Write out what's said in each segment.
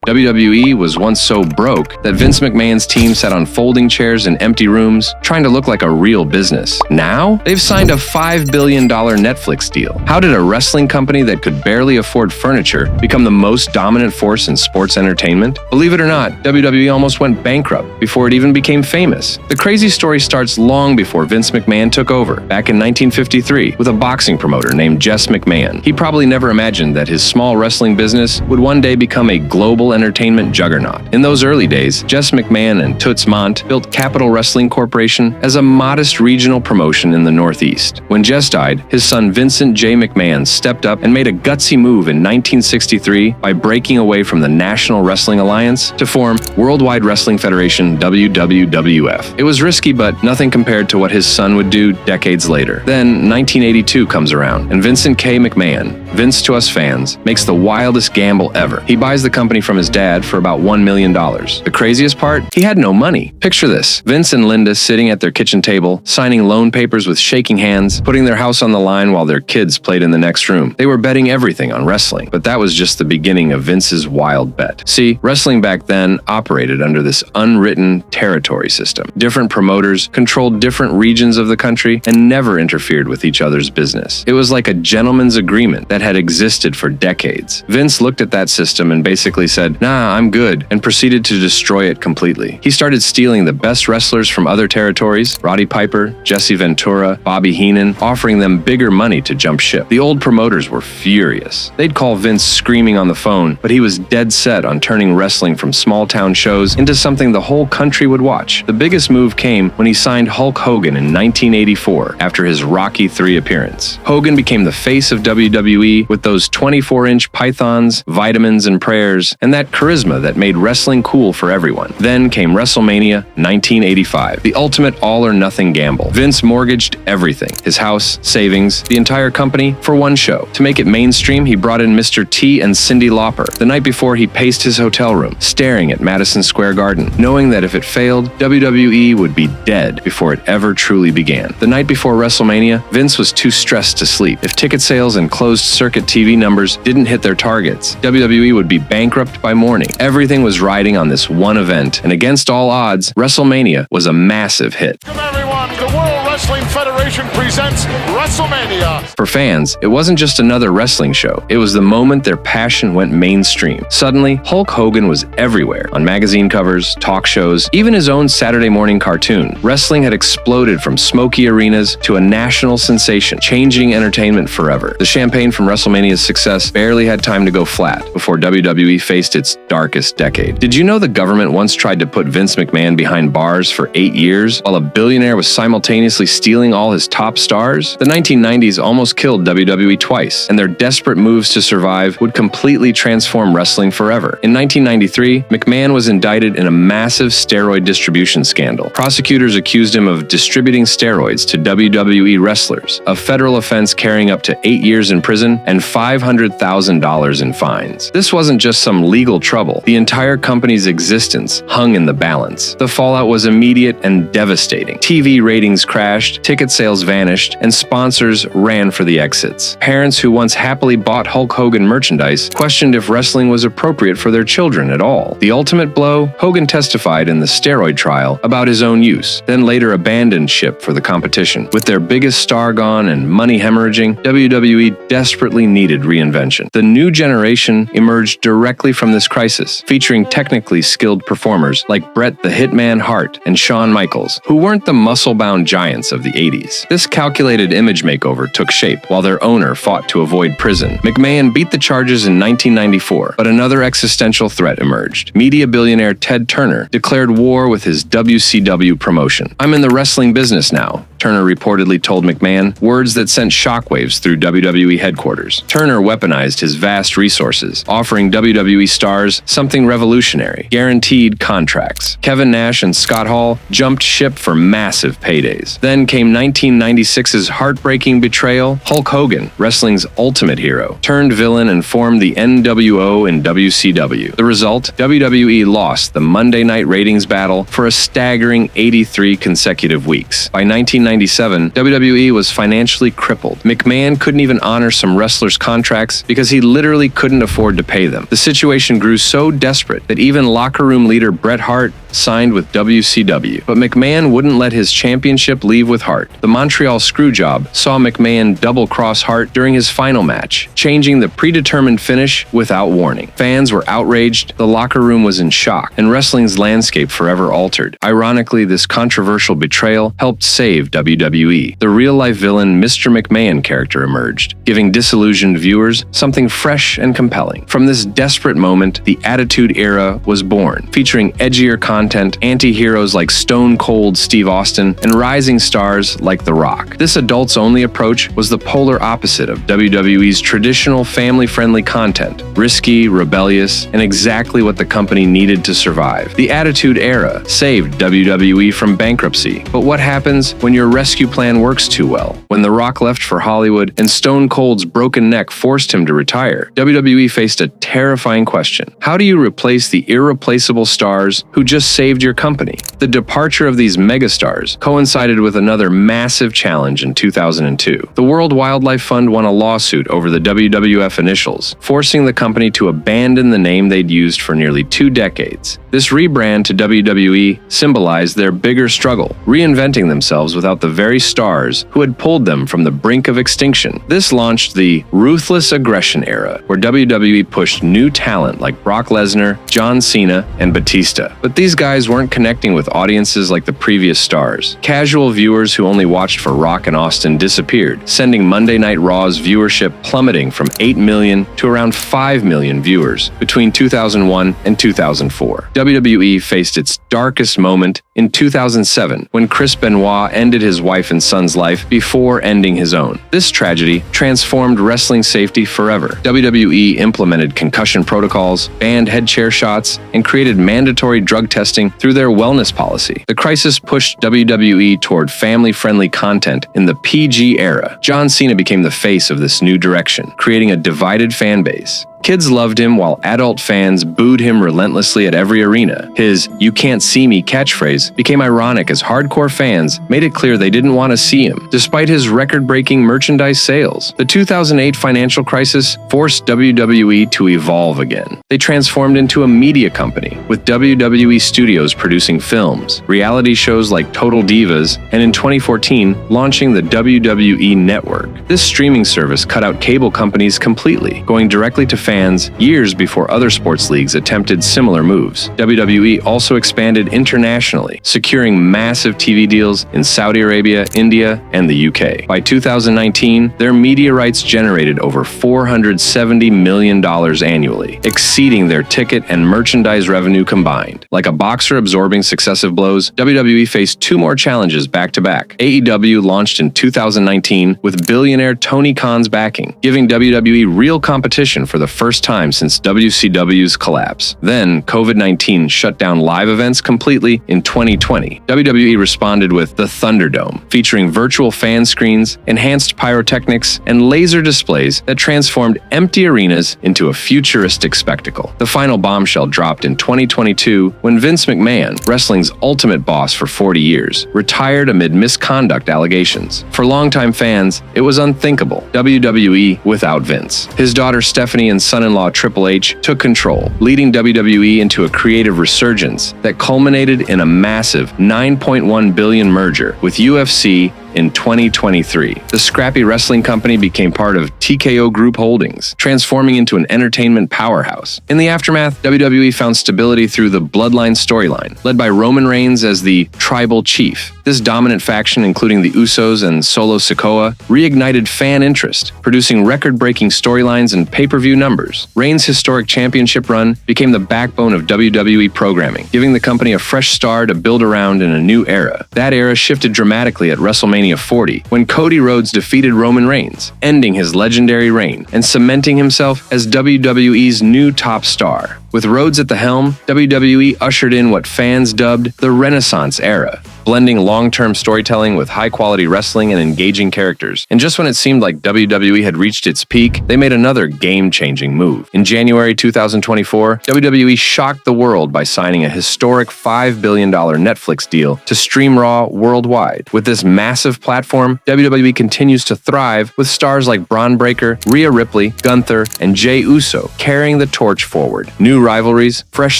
WWE was once so broke that Vince McMahon's team sat on folding chairs in empty rooms, trying to look like a real business. Now, they've signed a $5 billion Netflix deal. How did a wrestling company that could barely afford furniture become the most dominant force in sports entertainment? Believe it or not, WWE almost went bankrupt before it even became famous. The crazy story starts long before Vince McMahon took over, back in 1953, with a boxing promoter named Jess McMahon. He probably never imagined that his small wrestling business would one day become a global entertainment juggernaut. In those early days, Jess McMahon and Toots Mondt built Capital Wrestling Corporation as a modest regional promotion in the Northeast. When Jess died, his son Vincent J. McMahon stepped up and made a gutsy move in 1963 by breaking away from the National Wrestling Alliance to form Worldwide Wrestling Federation WWF. It was risky, but nothing compared to what his son would do decades later. Then 1982 comes around, and Vincent K. McMahon, Vince to us fans, makes the wildest gamble ever. He buys the company from his dad for about $1 million. The craziest part? He had no money. Picture this: Vince and Linda sitting at their kitchen table, signing loan papers with shaking hands, putting their house on the line while their kids played in the next room. They were betting everything on wrestling, but that was just the beginning of Vince's wild bet. See, wrestling back then operated under this unwritten territory system. Different promoters controlled different regions of the country and never interfered with each other's business. It was like a gentleman's agreement that had existed for decades. Vince looked at that system and basically said, "Nah, I'm good," and proceeded to destroy it completely. He started stealing the best wrestlers from other territories, Roddy Piper, Jesse Ventura, Bobby Heenan, offering them bigger money to jump ship. The old promoters were furious. They'd call Vince screaming on the phone, but he was dead set on turning wrestling from small-town shows into something the whole country would watch. The biggest move came when he signed Hulk Hogan in 1984 after his Rocky III appearance. Hogan became the face of WWE with those 24-inch pythons, vitamins and prayers, and that charisma that made wrestling cool for everyone. Then came WrestleMania 1985, the ultimate all-or-nothing gamble. Vince mortgaged everything, his house, savings, the entire company, for one show. To make it mainstream, he brought in Mr. T and Cyndi Lauper. The night before, he paced his hotel room, staring at Madison Square Garden, knowing that if it failed, WWE would be dead before it ever truly began. The night before WrestleMania, Vince was too stressed to sleep. If ticket sales and closed-circuit TV numbers didn't hit their targets, WWE would be bankrupt by morning. Everything was riding on this one event, and against all odds, WrestleMania was a massive hit. Welcome everyone, the World Wrestling Federation presents WrestleMania. For fans, it wasn't just another wrestling show. It was the moment their passion went mainstream. Suddenly, Hulk Hogan was everywhere, on magazine covers, talk shows, even his own Saturday morning cartoon. Wrestling had exploded from smoky arenas to a national sensation, changing entertainment forever. The champagne from WrestleMania's success barely had time to go flat before WWE faced its darkest decade. Did you know the government once tried to put Vince McMahon behind bars for 8 years, while a billionaire was simultaneously stealing all his top stars? The 1990s almost killed WWE twice, and their desperate moves to survive would completely transform wrestling forever. In 1993, McMahon was indicted in a massive steroid distribution scandal. Prosecutors accused him of distributing steroids to WWE wrestlers, a federal offense carrying up to 8 years in prison and $500,000 in fines. This wasn't just some legal trouble. The entire company's existence hung in the balance. The fallout was immediate and devastating. TV ratings crashed, ticket sales vanished, and sponsors ran for the exits. Parents who once happily bought Hulk Hogan merchandise questioned if wrestling was appropriate for their children at all. The ultimate blow? Hogan testified in the steroid trial about his own use, then later abandoned ship for the competition. With their biggest star gone and money hemorrhaging, WWE desperately needed reinvention. The new generation emerged directly from this crisis, featuring technically skilled performers like Bret the Hitman Hart and Shawn Michaels, who weren't the muscle-bound giants of the 80s. This calculated image makeover took shape while their owner fought to avoid prison. McMahon beat the charges in 1994, but another existential threat emerged. Media billionaire Ted Turner declared war with his WCW promotion. "I'm in the wrestling business now," Turner reportedly told McMahon, words that sent shockwaves through WWE headquarters. Turner weaponized his vast resources, offering WWE stars something revolutionary: guaranteed contracts. Kevin Nash and Scott Hall jumped ship for massive paydays. Then came 1996's heartbreaking betrayal. Hulk Hogan, wrestling's ultimate hero, turned villain and formed the NWO in WCW. The result? WWE lost the Monday Night Ratings battle for a staggering 83 consecutive weeks. By 1997, WWE was financially crippled. McMahon couldn't even honor some wrestlers' contracts because he literally couldn't afford to pay them. The situation grew so desperate that even locker room leader Bret Hart signed with WCW. But McMahon wouldn't let his championship leave with Hart. The Montreal Screwjob saw McMahon double-cross Hart during his final match, changing the predetermined finish without warning. Fans were outraged, the locker room was in shock, and wrestling's landscape forever altered. Ironically, this controversial betrayal helped save WWE. The real-life villain Mr. McMahon character emerged, giving disillusioned viewers something fresh and compelling. From this desperate moment, the Attitude Era was born, featuring edgier content, anti-heroes like Stone Cold Steve Austin, and rising stars like The Rock. This adults-only approach was the polar opposite of WWE's traditional family-friendly content, risky, rebellious, and exactly what the company needed to survive. The Attitude Era saved WWE from bankruptcy. But what happens when your rescue plan works too well? When The Rock left for Hollywood and Stone Cold's broken neck forced him to retire, WWE faced a terrifying question. How do you replace the irreplaceable stars who just saved your company? The departure of these megastars coincided with another massive challenge in 2002. The World Wildlife Fund won a lawsuit over the WWF initials, forcing the company to abandon the name they'd used for nearly 2 decades. This rebrand to WWE symbolized their bigger struggle, reinventing themselves without the very stars who had pulled them from the brink of extinction. This launched the Ruthless Aggression Era, where WWE pushed new talent like Brock Lesnar, John Cena, and Batista. But these guys weren't connecting with audiences like the previous stars. Casual viewers who only watched for Rock and Austin disappeared, sending Monday Night Raw's viewership plummeting from 8 million to around 5 million viewers between 2001 and 2004. WWE faced its darkest moment in 2007 when Chris Benoit ended his wife and son's life before ending his own. This tragedy transformed wrestling safety forever. WWE implemented concussion protocols, banned head chair shots, and created mandatory drug testing through their wellness policy. The crisis pushed WWE toward family-friendly content in the PG era. John Cena became the face of this new direction, creating a divided fan base. Kids loved him while adult fans booed him relentlessly at every arena. His "you can't see me" catchphrase became ironic as hardcore fans made it clear they didn't want to see him. Despite his record-breaking merchandise sales, the 2008 financial crisis forced WWE to evolve again. They transformed into a media company, with WWE Studios producing films, reality shows like Total Divas, and in 2014, launching the WWE Network. This streaming service cut out cable companies completely, going directly to fans years before other sports leagues attempted similar moves. WWE also expanded internationally, securing massive TV deals in Saudi Arabia, India, and the UK. By 2019, their media rights generated over $470 million annually, exceeding their ticket and merchandise revenue combined. Like a boxer absorbing successive blows, WWE faced 2 more challenges back-to-back. AEW launched in 2019 with billionaire Tony Khan's backing, giving WWE real competition for the first time since WCW's collapse. Then, COVID-19 shut down live events completely in 2020. WWE responded with the Thunderdome, featuring virtual fan screens, enhanced pyrotechnics, and laser displays that transformed empty arenas into a futuristic spectacle. The final bombshell dropped in 2022 when Vince McMahon, wrestling's ultimate boss for 40 years, retired amid misconduct allegations. For longtime fans, it was unthinkable. WWE without Vince. His daughter Stephanie and son-in-law Triple H took control, leading WWE into a creative resurgence that culminated in a massive $9.1 billion merger with UFC in 2023. The scrappy wrestling company became part of TKO Group Holdings, transforming into an entertainment powerhouse. In the aftermath, WWE found stability through the Bloodline storyline, led by Roman Reigns as the Tribal Chief. This dominant faction, including the Usos and Solo Sikoa, reignited fan interest, producing record-breaking storylines and pay-per-view numbers. Reigns' historic championship run became the backbone of WWE programming, giving the company a fresh star to build around in a new era. That era shifted dramatically at WrestleMania 40, when Cody Rhodes defeated Roman Reigns, ending his legendary reign and cementing himself as WWE's new top star. With Rhodes at the helm, WWE ushered in what fans dubbed the Renaissance era. blending long-term storytelling with high-quality wrestling and engaging characters. And just when it seemed like WWE had reached its peak, they made another game-changing move. In January 2024, WWE shocked the world by signing a historic $5 billion Netflix deal to stream Raw worldwide. With this massive platform, WWE continues to thrive with stars like Braun Breaker, Rhea Ripley, Gunther, and Jey Uso carrying the torch forward. New rivalries, fresh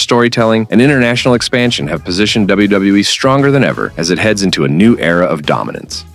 storytelling, and international expansion have positioned WWE stronger than ever as it heads into a new era of dominance.